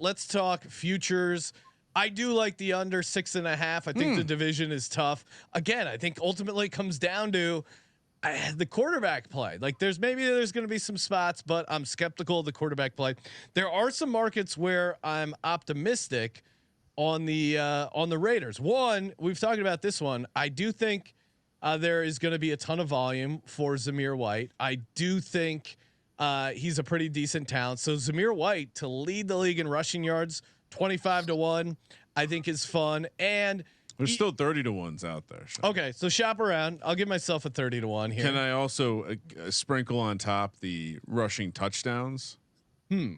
let's talk futures. I do like the under 6.5. I think the division is tough. Again, I think ultimately it comes down to the quarterback play. Like there's going to be some spots, but I'm skeptical of the quarterback play. There are some markets where I'm optimistic on the Raiders. One, we've talked about this one. I do think there is going to be a ton of volume for Zamir White. I do think he's a pretty decent talent. So Zamir White to lead the league in rushing yards, 25-1, I think is fun. And there's still 30-1s out there. Sean. Okay, so shop around. I'll give myself a 30-1 here. Can I also sprinkle on top the rushing touchdowns?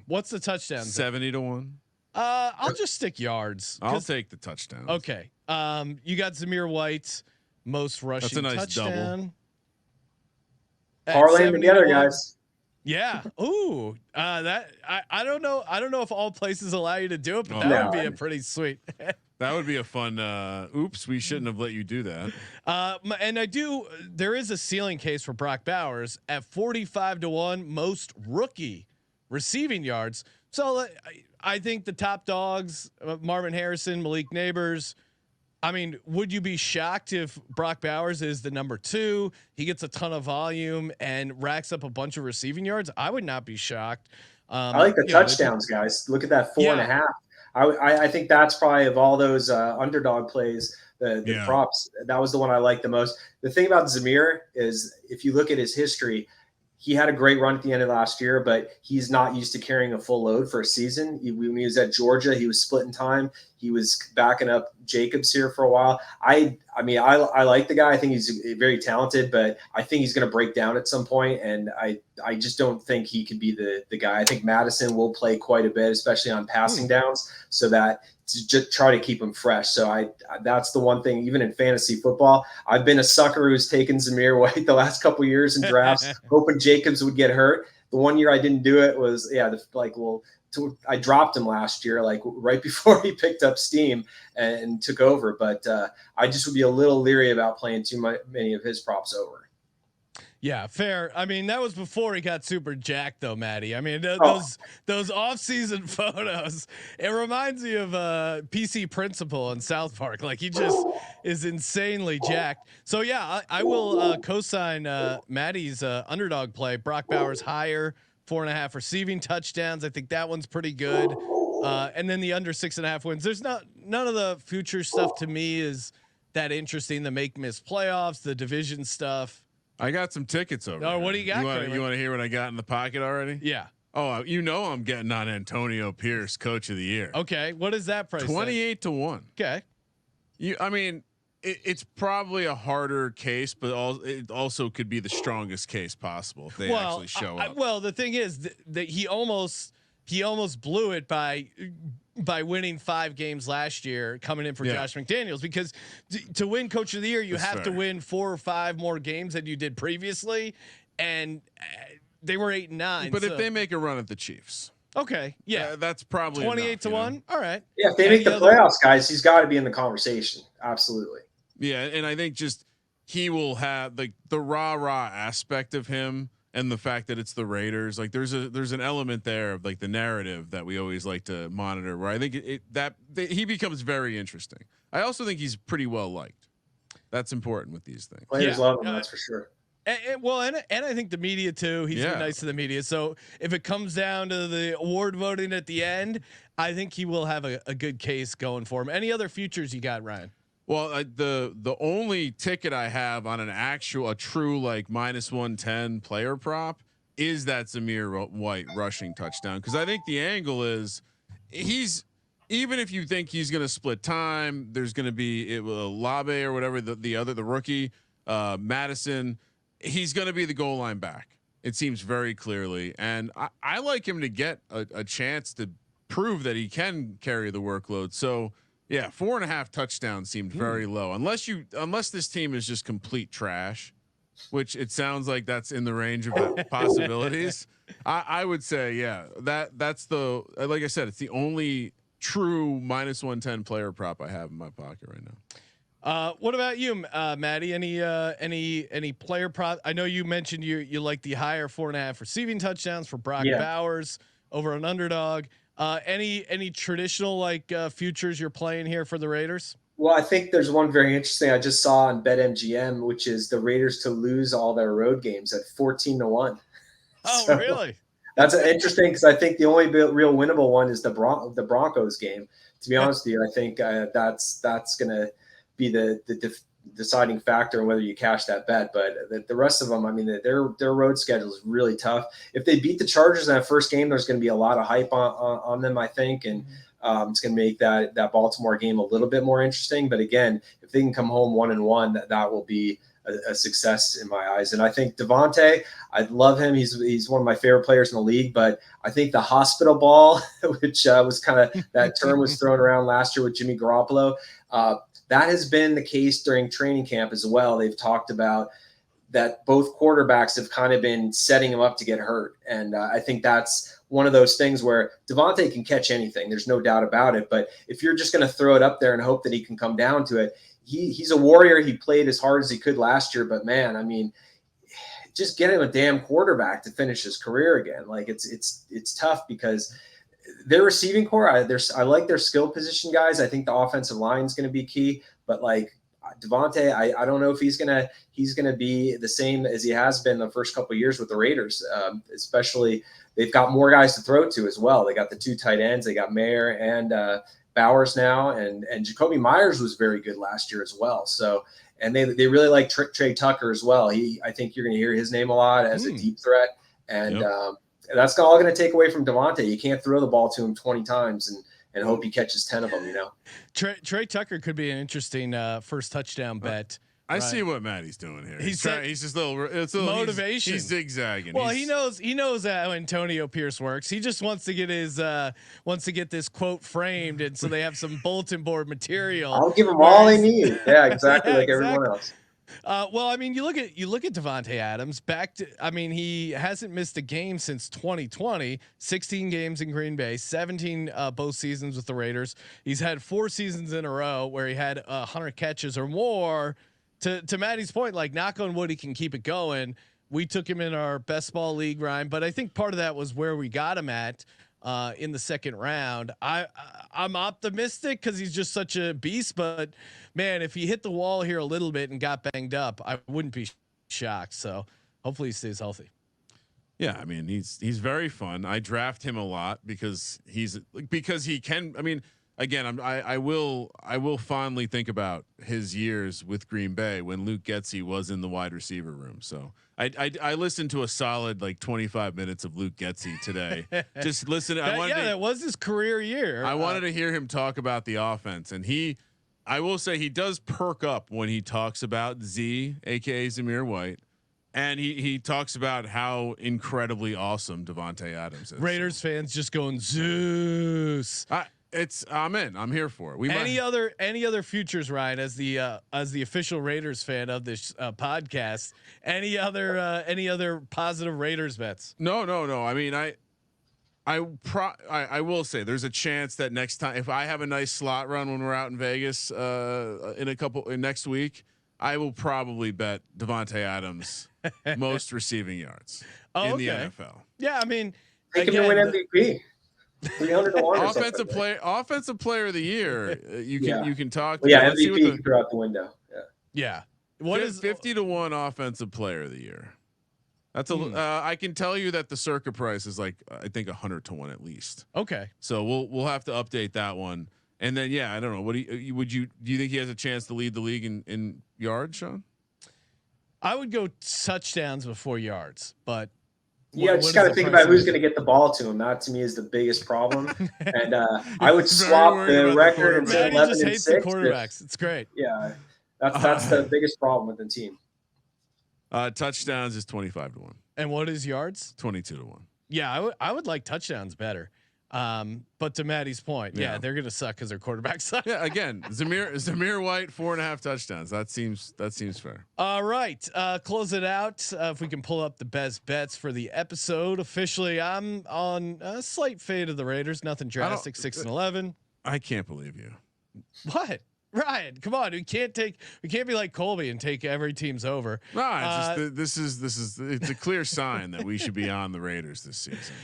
What's the touchdown? 70-1. I'll just stick yards. I'll take the touchdown. Okay. You got Zamir White's most rushing That's a nice touchdown. Parlay them together, guys. Yeah. Ooh. That I don't know. I don't know if all places allow you to do it, but that would be a pretty sweet. That would be a fun. Oops, we shouldn't have let you do that. And there is a ceiling case for Brock Bowers at 45-1, most rookie receiving yards. So I think the top dogs, Marvin Harrison, Malik Neighbors. I mean, would you be shocked if Brock Bowers is the number 2? He gets a ton of volume and racks up a bunch of receiving yards. I would not be shocked. I like the touchdowns, guys. Look at that 4.5. I think that's probably of all those underdog plays, the props. That was the one I liked the most. The thing about Zamir is if you look at his history, he had a great run at the end of last year, but he's not used to carrying a full load for a season. When he was at Georgia, he was splitting time. He was backing up Jacobs here for a while. I like the guy. I think he's very talented, but I think he's going to break down at some point, and I just don't think he could be the guy. I think Madison will play quite a bit, especially on passing downs, so that to just try to keep him fresh. So that's the one thing, even in fantasy football, I've been a sucker who's taken Zamir White the last couple of years in drafts, hoping Jacobs would get hurt. The one year I didn't do it was, I dropped him last year, like right before he picked up steam and took over. But I just would be a little leery about playing many of his props over. Yeah, fair. I mean, that was before he got super jacked, though, Matty. I mean, those off-season photos. It reminds me of PC Principal in South Park. Like he just is insanely jacked. So yeah, I will co-sign Matty's underdog play. Brock Bowers higher, 4.5 receiving touchdowns. I think that one's pretty good. And then the under 6.5 wins. There's none of the future stuff to me is that interesting. The miss playoffs, the division stuff. I got some tickets over. Oh, what do you got? You want to hear what I got in the pocket already? Yeah. Oh, I'm getting on Antonio Pierce, Coach of the Year. Okay, what is that price? 28-1. Okay. It's probably a harder case, but it also could be the strongest case possible if they actually show up. Well, the thing is that he almost blew it by winning 5 games last year, coming in for Josh McDaniels, because to win Coach of the Year, you have to win 4 or 5 more games than you did previously, and they were 8 and 9. But if they make a run at the Chiefs, okay, that's probably 28-1. All right, yeah. If they make the playoffs, guys, he's got to be in the conversation. Absolutely. Yeah, and I think just he will have the rah aspect of him. And the fact that it's the Raiders, like there's an element there of like the narrative that we always like to monitor, where I think he becomes very interesting. I also think he's pretty well liked. That's important with these things. Players love him, that's for sure. And I think the media too. He's been nice to the media. So if it comes down to the award voting at the end, I think he will have a good case going for him. Any other futures you got, Ryan? Well, the only ticket I have on a true like -110 player prop is that Zamir White rushing touchdown, because I think the angle is even if you think he's going to split time, there's going to be Labe or whatever the rookie Madison, he's going to be the goal line back. It seems very clearly, and I like him to get a chance to prove that he can carry the workload. So. Yeah, 4.5 touchdowns seemed very low. Unless this team is just complete trash, which it sounds like that's in the range of possibilities. I would say, that's like I said, it's the only true -110 player prop I have in my pocket right now. What about you, Matty? Any player prop? I know you mentioned you like the higher 4.5 receiving touchdowns for Brock Bowers over an underdog. Any traditional like futures you're playing here for the Raiders? Well, I think there's one very interesting I just saw on BetMGM, which is the Raiders to lose all their road games at 14-1. Oh, So really? that's interesting because I think the only real winnable one is the Broncos game. To be honest with you, I think that's going to be the deciding factor in whether you cash that bet. But the rest of them, I mean, their road schedule is really tough. If they beat the Chargers in that first game, there's going to be a lot of hype on them, I think, and it's going to make that Baltimore game a little bit more interesting. But again, if they can come home 1-1, that will be a success in my eyes. And I think Davante, I love him. He's one of my favorite players in the league, but I think the hospital ball, which was kind of that term was thrown around last year with Jimmy Garoppolo, that has been the case during training camp as well. They've talked about that both quarterbacks have kind of been setting him up to get hurt. And I think that's one of those things where Davante can catch anything. There's no doubt about it. But if you're just going to throw it up there and hope that he can come down to it, he's a warrior. He played as hard as he could last year, but man, I mean, just get him a damn quarterback to finish his career again. Like it's tough because their receiving core, I like their skill position guys. I think the offensive line is going to be key, but like Davante, I don't know if he's gonna be the same as he has been the first couple of years with the Raiders. Especially they've got more guys to throw to as well. They got the 2 tight ends. They got Mayer and Bowers now, and Jacoby Myers was very good last year as well. So, and they really like Trey Tucker as well. I think you're going to hear his name a lot as a deep threat, and that's all going to take away from Davante. You can't throw the ball to him 20 times and hope he catches 10 of them. You know, Trey Tucker could be an interesting first touchdown bet. I see what Matty's doing here. He's just a little. It's a little motivation. He's zigzagging. Well, he knows how Antonio Pierce works. He just wants to get this quote framed, and so they have some bulletin board material. I'll give them all they need. Yeah, exactly, like everyone else. Well, I mean, you look at Davante Adams. He hasn't missed a game since 2020. 16 games in Green Bay, 17 both seasons with the Raiders. He's had 4 seasons in a row where he had 100 catches or more. To Matty's point, like knock on wood, he can keep it going. We took him in our best ball league, Ryan, but I think part of that was where we got him at in the second round. I'm optimistic because he's just such a beast, but man, if he hit the wall here a little bit and got banged up, I wouldn't be shocked. So hopefully he stays healthy. Yeah, I mean he's very fun. I draft him a lot because he can. I mean, again, I will fondly think about his years with Green Bay when Luke Getsy was in the wide receiver room. So I listened to a solid like 25 minutes of Luke Getsy today. Just listen. That was his career year. I wanted to hear him talk about the offense, and I will say he does perk up when he talks about Z, aka Zamir White. And he talks about how incredibly awesome Davante Adams is. Raiders fans just going Zeus. I'm in. I'm here for it. Any other futures, Ryan, as the official Raiders fan of this podcast? Any other positive Raiders bets? No. I mean, I will say there's a chance that next time, if I have a nice slot run when we're out in Vegas next week, I will probably bet Davante Adams most receiving yards in the NFL. Yeah, I mean, take him to win MVP. 300-1. Offensive player of the year. You can talk. Well, yeah, MVP throughout the window. Yeah. What is 50-1 offensive player of the year? That's I can tell you that the circa price is like I think 100-1 at least. Okay. So we'll have to update that one. And then I don't know. What do you think he has a chance to lead the league in yards, Sean? I would go touchdowns before yards, but just got to think about who's going to get the ball to him. That to me is the biggest problem. And I would swap the record and say 11 and 6. Quarterbacks. It's great. Yeah, that's the biggest problem with the team. Touchdowns is 25-1. And what is yards? 22-1. Yeah, I would like touchdowns better. But to Matty's point, they're gonna suck because their quarterbacks suck. Yeah, again, Zamir White 4.5 touchdowns. That seems fair. All right, close it out. If we can pull up the best bets for the episode officially, I'm on a slight fade of the Raiders. Nothing drastic. 6-11. I can't believe you. What? Ryan, come on. We can't be like Colby and take every team's over. No, it's just it's a clear sign that we should be on the Raiders this season.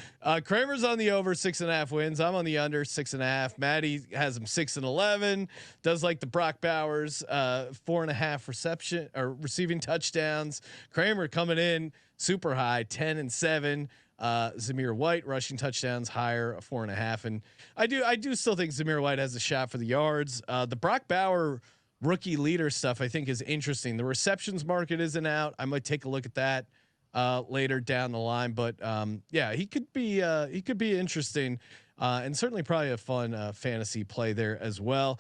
Kramer's on the over 6.5 wins. I'm on the under 6.5. Matty has him 6-11. Does like the Brock Bowers 4.5 receiving touchdowns. Kramer coming in super high 10-7. Zamir White rushing touchdowns higher 4.5, and I do still think Zamir White has a shot for the yards. The Brock Bauer rookie leader stuff I think is interesting. The receptions market isn't out. I might take a look at that later down the line, but yeah, he could be interesting. And certainly probably a fun fantasy play there as well.